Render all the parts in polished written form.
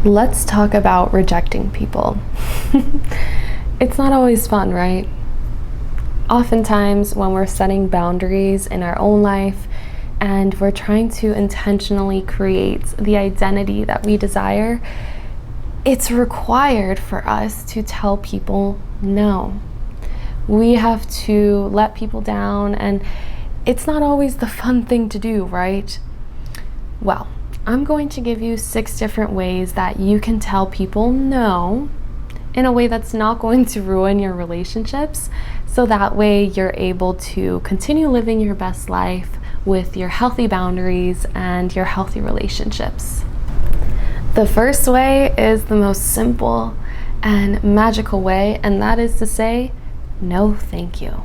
Let's talk about rejecting people. It's not always fun, right? Oftentimes, when we're setting boundaries in our own life and we're trying to intentionally create the identity that we desire, it's required for us to tell people no. We have to let people down, and it's not always the fun thing to do, right? Well, I'm going to give you 6 different ways that you can tell people no in a way that's not going to ruin your relationships, so that way you're able to continue living your best life with your healthy boundaries and your healthy relationships. The first way is the most simple and magical way, and that is to say, no, thank you.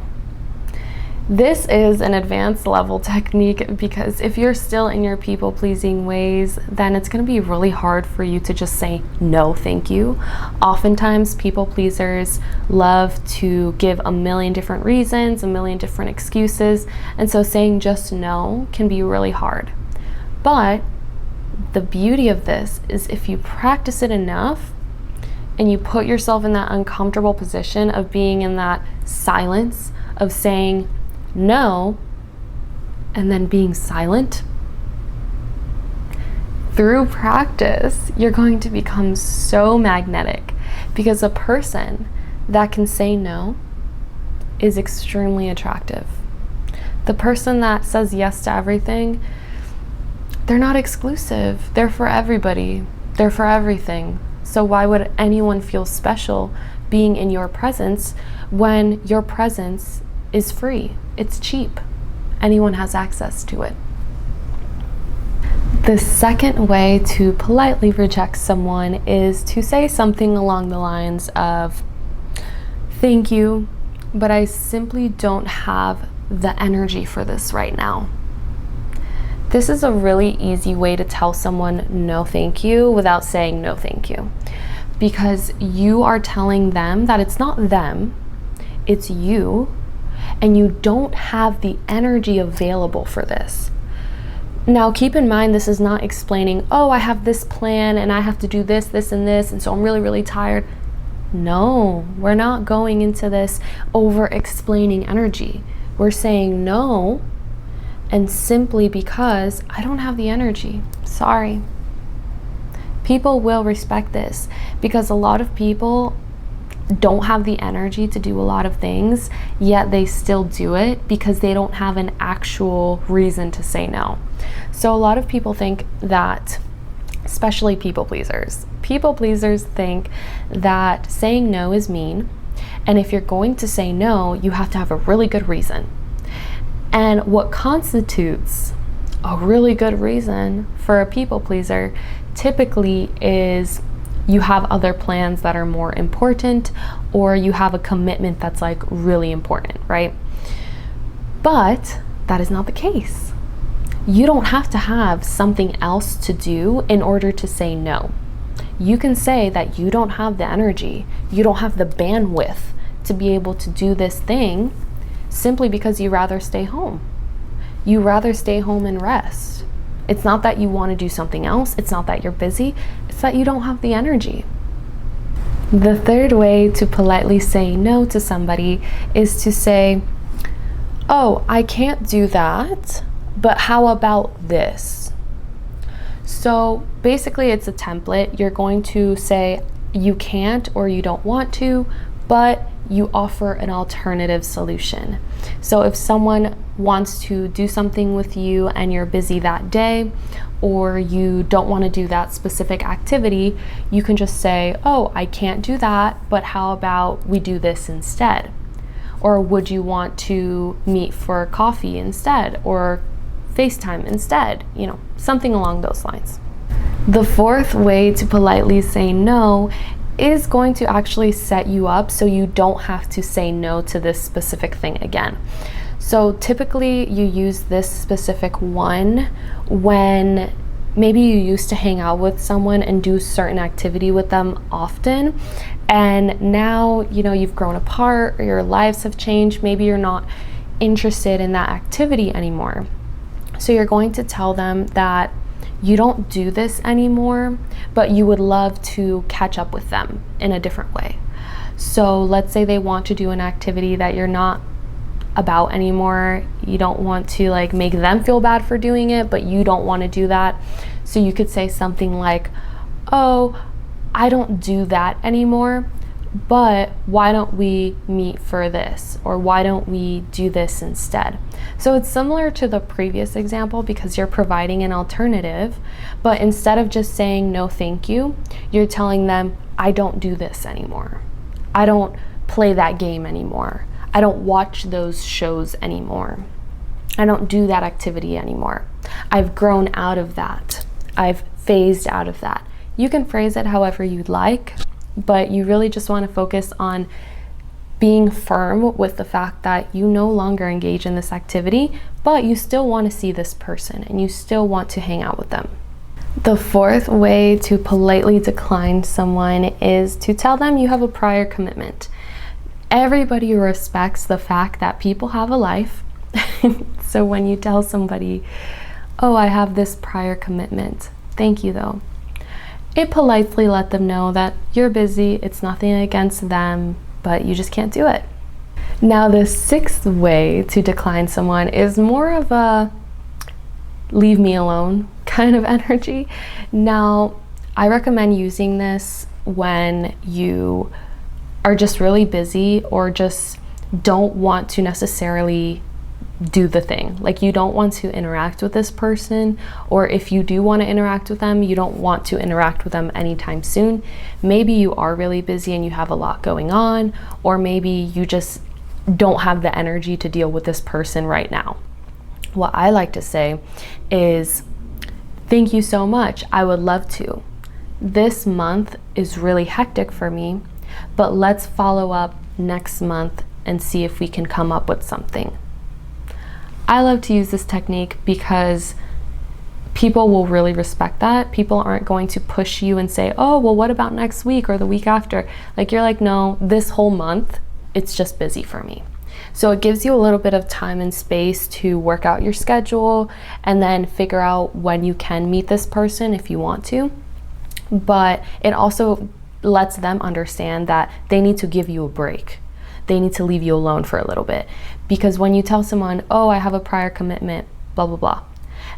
This is an advanced level technique because if you're still in your people-pleasing ways, then it's going to be really hard for you to just say no, thank you. Oftentimes, people-pleasers love to give a million different reasons, a million different excuses, and so saying just no can be really hard. But the beauty of this is if you practice it enough and you put yourself in that uncomfortable position of being in that silence of saying no and then being silent, through practice you're going to become so magnetic, because a person that can say no is extremely attractive. The person that says yes to everything, they're not exclusive. They're for everybody. They're for everything. So why would anyone feel special being in your presence when your presence is free? It's cheap. Anyone has access to it. The second way to politely reject someone is to say something along the lines of, thank you, but I simply don't have the energy for this right now. This is a really easy way to tell someone no thank you without saying no thank you, because you are telling them that it's not them, it's you, and you don't have the energy available for this. Now, keep in mind, this is not explaining, oh, I have this plan and I have to do this, this, and this, and so I'm really, really tired. No, we're not going into this over-explaining energy. We're saying no, and simply because I don't have the energy. Sorry. People will respect this, because a lot of people don't have the energy to do a lot of things, yet they still do it because they don't have an actual reason to say no. So a lot of people think that, especially people pleasers think that saying no is mean, and if you're going to say no, you have to have a really good reason. And what constitutes a really good reason for a people pleaser typically is you have other plans that are more important, or you have a commitment that's like really important, right? But that is not the case. You don't have to have something else to do in order to say no. You can say that you don't have the energy, you don't have the bandwidth to be able to do this thing, simply because you rather stay home. You rather stay home and rest. It's not that you want to do something else. It's not that you're busy. It's that you don't have the energy. The third way to politely say no to somebody is to say, oh, I can't do that, but how about this? So basically it's a template. You're going to say you can't or you don't want to, but you offer an alternative solution. So if someone wants to do something with you and you're busy that day, or you don't want to do that specific activity, you can just say, oh, I can't do that, but how about we do this instead? Or would you want to meet for coffee instead, or FaceTime instead? You know, something along those lines. The fourth way to politely say no is going to actually set you up so you don't have to say no to this specific thing again. So typically you use this specific one when maybe you used to hang out with someone and do certain activity with them often, and now you've grown apart or your lives have changed. Maybe you're not interested in that activity anymore. So you're going to tell them that you don't do this anymore, but you would love to catch up with them in a different way. So let's say they want to do an activity that you're not about anymore. You don't want to like make them feel bad for doing it, but you don't want to do that. So you could say something like, oh, I don't do that anymore, but why don't we meet for this? Or why don't we do this instead? So it's similar to the previous example because you're providing an alternative, but instead of just saying no thank you, you're telling them, I don't do this anymore. I don't play that game anymore. I don't watch those shows anymore. I don't do that activity anymore. I've grown out of that. I've phased out of that. You can phrase it however you'd like, but you really just want to focus on being firm with the fact that you no longer engage in this activity, but you still want to see this person and you still want to hang out with them. The fourth way to politely decline someone is to tell them you have a prior commitment. Everybody respects the fact that people have a life. So when you tell somebody, oh, I have this prior commitment, thank you though, it politely let them know that you're busy, it's nothing against them, but you just can't do it. Now the sixth way to decline someone is more of a leave me alone kind of energy. Now, I recommend using this when you are just really busy or just don't want to necessarily do the thing. Like you don't want to interact with this person, or if you do want to interact with them, you don't want to interact with them anytime soon. Maybe you are really busy and you have a lot going on, or maybe you just don't have the energy to deal with this person right now. What I like to say is, thank you so much, I would love to. This month is really hectic for me, but let's follow up next month and see if we can come up with something. I love to use this technique because people will really respect that. People aren't going to push you and say, oh, well, what about next week or the week after? Like you're like, no, this whole month, it's just busy for me. So it gives you a little bit of time and space to work out your schedule and then figure out when you can meet this person if you want to. But it also lets them understand that they need to give you a break. They need to leave you alone for a little bit. Because when you tell someone, oh, I have a prior commitment, blah, blah, blah,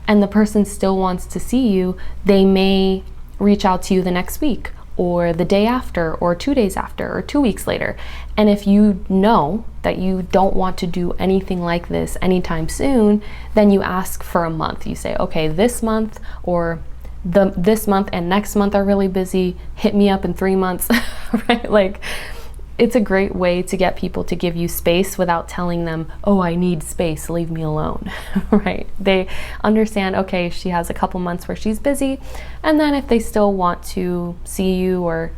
and the person still wants to see you, they may reach out to you the next week or the day after or 2 days after or 2 weeks later. And if you know that you don't want to do anything like this anytime soon, then you ask for a month. You say, okay, this month or this month and next month are really busy, hit me up in 3 months, right? Like, it's a great way to get people to give you space without telling them, oh, I need space, leave me alone, right? They understand, okay, she has a couple months where she's busy, and then if they still want to see you or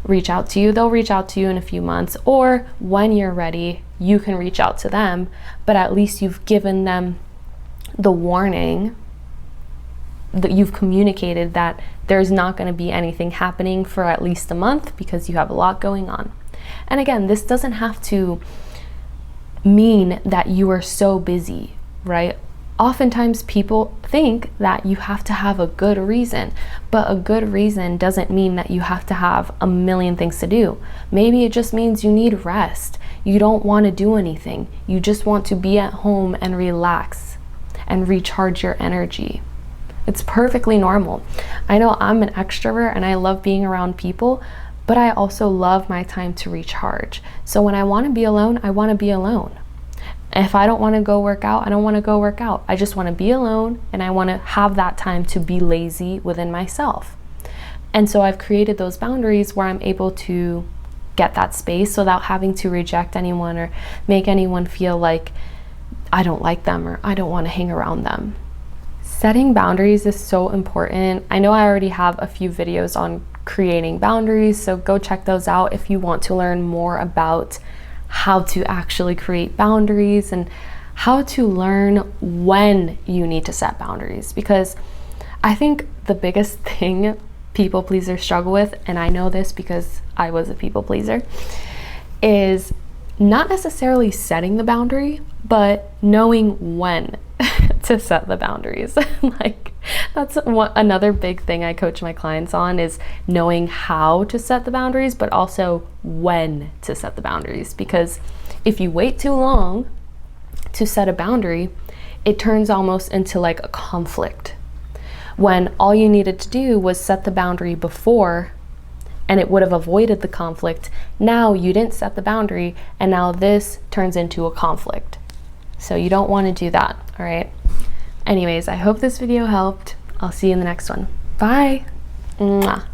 reach out to you, they'll reach out to you in a few months, or when you're ready, you can reach out to them, but at least you've given them the warning that you've communicated that there's not going to be anything happening for at least a month because you have a lot going on. And again, this doesn't have to mean that you are so busy, right? Oftentimes people think that you have to have a good reason, but a good reason doesn't mean that you have to have a million things to do. Maybe it just means you need rest. You don't want to do anything. You just want to be at home and relax and recharge your energy. It's perfectly normal. I know I'm an extrovert and I love being around people, but I also love my time to recharge. So when I want to be alone, I want to be alone. If I don't want to go work out, I don't want to go work out. I just want to be alone and I want to have that time to be lazy within myself. And so I've created those boundaries where I'm able to get that space without having to reject anyone or make anyone feel like I don't like them or I don't want to hang around them. Setting boundaries is so important. I know I already have a few videos on creating boundaries, so go check those out if you want to learn more about how to actually create boundaries and how to learn when you need to set boundaries. Because I think the biggest thing people pleasers struggle with, and I know this because I was a people pleaser, is not necessarily setting the boundary, but knowing when to set the boundaries. Like, that's another big thing I coach my clients on, is knowing how to set the boundaries, but also when to set the boundaries. Because if you wait too long to set a boundary, it turns almost into like a conflict, when all you needed to do was set the boundary before and it would have avoided the conflict. Now you didn't set the boundary, and now this turns into a conflict. So you don't want to do that, all right? Anyways, I hope this video helped. I'll see you in the next one. Bye. Mwah.